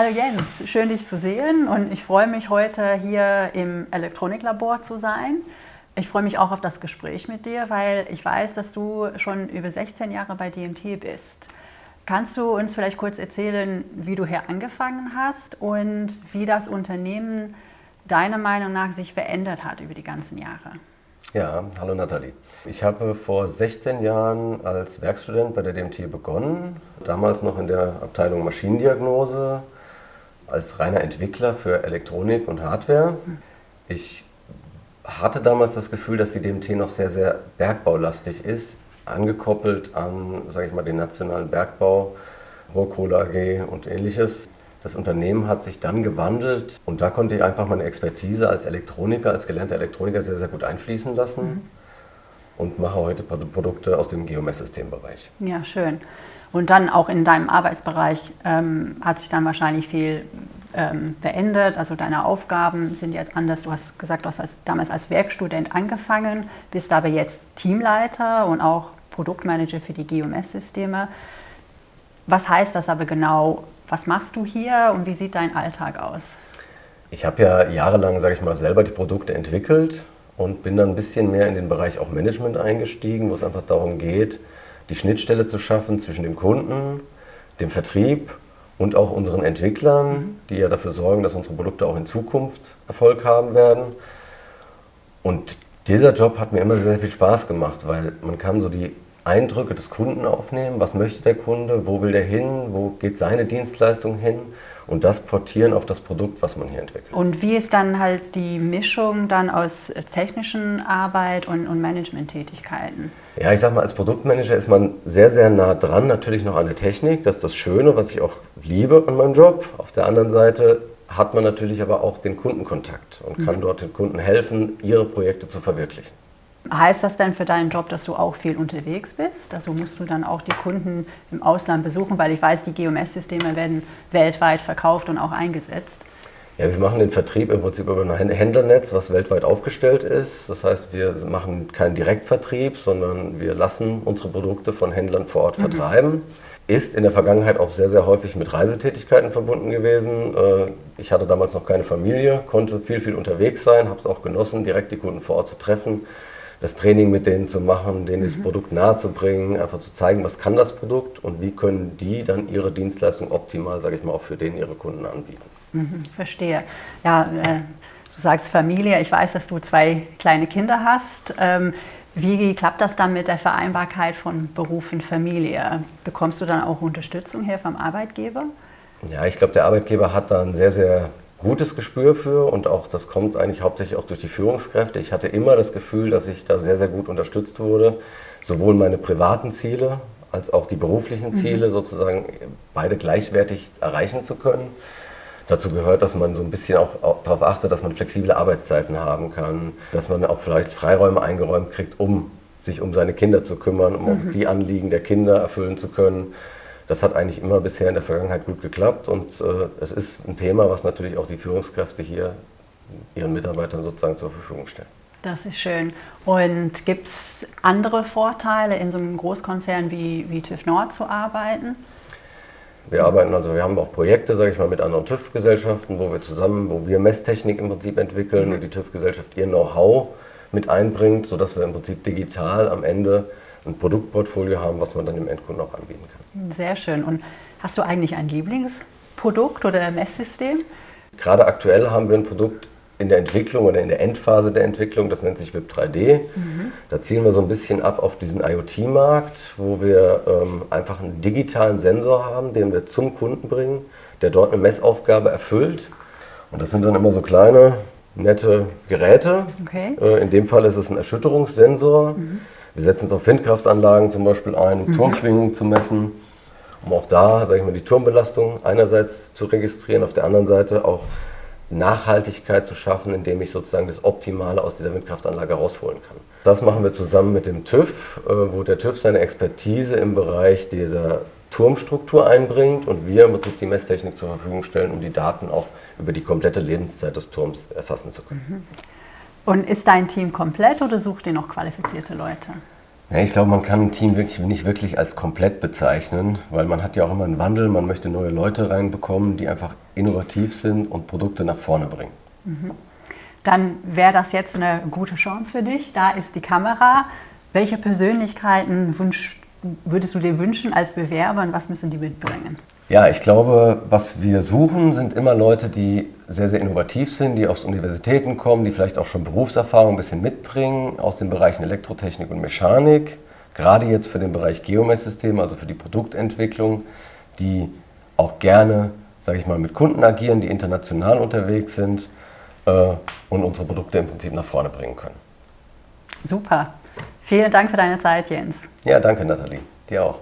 Hallo Jens, schön dich zu sehen und ich freue mich heute hier im Elektroniklabor zu sein. Ich freue mich auch auf das Gespräch mit dir, weil ich weiß, dass du schon über 16 Jahre bei DMT bist. Kannst du uns vielleicht kurz erzählen, wie du hier angefangen hast und wie das Unternehmen deiner Meinung nach sich verändert hat über die ganzen Jahre? Ja, hallo Nathalie. Ich habe vor 16 Jahren als Werkstudent bei der DMT begonnen, damals noch in der Abteilung Maschinendiagnose, als reiner Entwickler für Elektronik und Hardware. Ich hatte damals das Gefühl, dass die DMT noch sehr, sehr bergbaulastig ist, angekoppelt an, sage ich mal, den nationalen Bergbau, Rohrkohle AG und ähnliches. Das Unternehmen hat sich dann gewandelt und da konnte ich einfach meine Expertise als Elektroniker, als gelernter Elektroniker sehr, sehr gut einfließen lassen und mache heute Produkte aus dem Geomesssystembereich. Ja, schön. Und dann auch in deinem Arbeitsbereich hat sich dann wahrscheinlich viel verändert, also deine Aufgaben sind jetzt anders. Du hast gesagt, du hast damals als Werkstudent angefangen, bist aber jetzt Teamleiter und auch Produktmanager für die GMS-Systeme. Was heißt das aber genau? Was machst du hier und wie sieht dein Alltag aus? Ich habe ja jahrelang, sage ich mal, selber die Produkte entwickelt und bin dann ein bisschen mehr in den Bereich auch Management eingestiegen, wo es einfach darum geht, die Schnittstelle zu schaffen zwischen dem Kunden, dem Vertrieb und auch unseren Entwicklern, die ja dafür sorgen, dass unsere Produkte auch in Zukunft Erfolg haben werden. Und dieser Job hat mir immer sehr viel Spaß gemacht, weil man kann so die Eindrücke des Kunden aufnehmen, was möchte der Kunde, wo will der hin, wo geht seine Dienstleistung hin und das portieren auf das Produkt, was man hier entwickelt. Und wie ist dann halt die Mischung dann aus technischen Arbeit und Management-Tätigkeiten? Ja, ich sag mal, als Produktmanager ist man sehr, sehr nah dran, natürlich noch an der Technik, das ist das Schöne, was ich auch liebe an meinem Job. Auf der anderen Seite hat man natürlich aber auch den Kundenkontakt und kann dort den Kunden helfen, ihre Projekte zu verwirklichen. Heißt das denn für deinen Job, dass du auch viel unterwegs bist? Also musst du dann auch die Kunden im Ausland besuchen, weil ich weiß, die GMS-Systeme werden weltweit verkauft und auch eingesetzt. Ja, wir machen den Vertrieb im Prinzip über ein Händlernetz, was weltweit aufgestellt ist. Das heißt, wir machen keinen Direktvertrieb, sondern wir lassen unsere Produkte von Händlern vor Ort vertreiben. Ist in der Vergangenheit auch sehr, sehr häufig mit Reisetätigkeiten verbunden gewesen. Ich hatte damals noch keine Familie, konnte viel unterwegs sein, habe es auch genossen, direkt die Kunden vor Ort zu treffen, das Training mit denen zu machen, denen das Produkt nahe zu bringen, einfach zu zeigen, was kann das Produkt und wie können die dann ihre Dienstleistung optimal, sage ich mal, auch für den ihre Kunden anbieten. Verstehe. Ja, du sagst Familie, ich weiß, dass du 2 kleine Kinder hast. Wie klappt das dann mit der Vereinbarkeit von Beruf und Familie? Bekommst du dann auch Unterstützung hier vom Arbeitgeber? Ja, ich glaube, der Arbeitgeber hat da ein sehr, sehr gutes Gespür für und auch das kommt eigentlich hauptsächlich auch durch die Führungskräfte. Ich hatte immer das Gefühl, dass ich da sehr, sehr gut unterstützt wurde, sowohl meine privaten Ziele als auch die beruflichen Ziele sozusagen beide gleichwertig erreichen zu können. Dazu gehört, dass man so ein bisschen auch darauf achtet, dass man flexible Arbeitszeiten haben kann, dass man auch vielleicht Freiräume eingeräumt kriegt, um sich um seine Kinder zu kümmern, um auch die Anliegen der Kinder erfüllen zu können. Das hat eigentlich immer bisher in der Vergangenheit gut geklappt und es ist ein Thema, was natürlich auch die Führungskräfte hier ihren Mitarbeitern sozusagen zur Verfügung stellen. Das ist schön. Und gibt es andere Vorteile, in so einem Großkonzern wie TÜV Nord zu arbeiten? Wir haben auch Projekte, sage ich mal, mit anderen TÜV-Gesellschaften, wo wir Messtechnik im Prinzip entwickeln und die TÜV-Gesellschaft ihr Know-how mit einbringt, sodass wir im Prinzip digital am Ende ein Produktportfolio haben, was man dann dem Endkunden auch anbieten kann. Sehr schön. Und hast du eigentlich ein Lieblingsprodukt oder Messsystem? Gerade aktuell haben wir ein Produkt in der Entwicklung oder in der Endphase der Entwicklung, das nennt sich VIP 3D. Da zielen wir so ein bisschen ab auf diesen IoT-Markt, wo wir einfach einen digitalen Sensor haben, den wir zum Kunden bringen, der dort eine Messaufgabe erfüllt. Und das sind dann immer so kleine, nette Geräte. Okay. In dem Fall ist es ein Erschütterungssensor. Wir setzen es auf Windkraftanlagen zum Beispiel ein, um Turmschwingungen zu messen, um auch da, sage ich mal, die Turmbelastung einerseits zu registrieren, auf der anderen Seite auch Nachhaltigkeit zu schaffen, indem ich sozusagen das Optimale aus dieser Windkraftanlage rausholen kann. Das machen wir zusammen mit dem TÜV, wo der TÜV seine Expertise im Bereich dieser Turmstruktur einbringt und wir im Prinzip die Messtechnik zur Verfügung stellen, um die Daten auch über die komplette Lebenszeit des Turms erfassen zu können. Und ist dein Team komplett oder sucht ihr noch qualifizierte Leute? Ja, ich glaube, man kann ein Team nicht wirklich als komplett bezeichnen, weil man hat ja auch immer einen Wandel, man möchte neue Leute reinbekommen, die einfach innovativ sind und Produkte nach vorne bringen. Dann wäre das jetzt eine gute Chance für dich. Da ist die Kamera. Welche Persönlichkeiten würdest du dir wünschen als Bewerber und was müssen die mitbringen? Ja, ich glaube, was wir suchen, sind immer Leute, die sehr, sehr innovativ sind, die aus Universitäten kommen, die vielleicht auch schon Berufserfahrung ein bisschen mitbringen aus den Bereichen Elektrotechnik und Mechanik. Gerade jetzt für den Bereich Geomesssysteme, also für die Produktentwicklung, die auch gerne, sage ich mal, mit Kunden agieren, die international unterwegs sind und unsere Produkte im Prinzip nach vorne bringen können. Super. Vielen Dank für deine Zeit, Jens. Ja, danke Nathalie. Dir auch.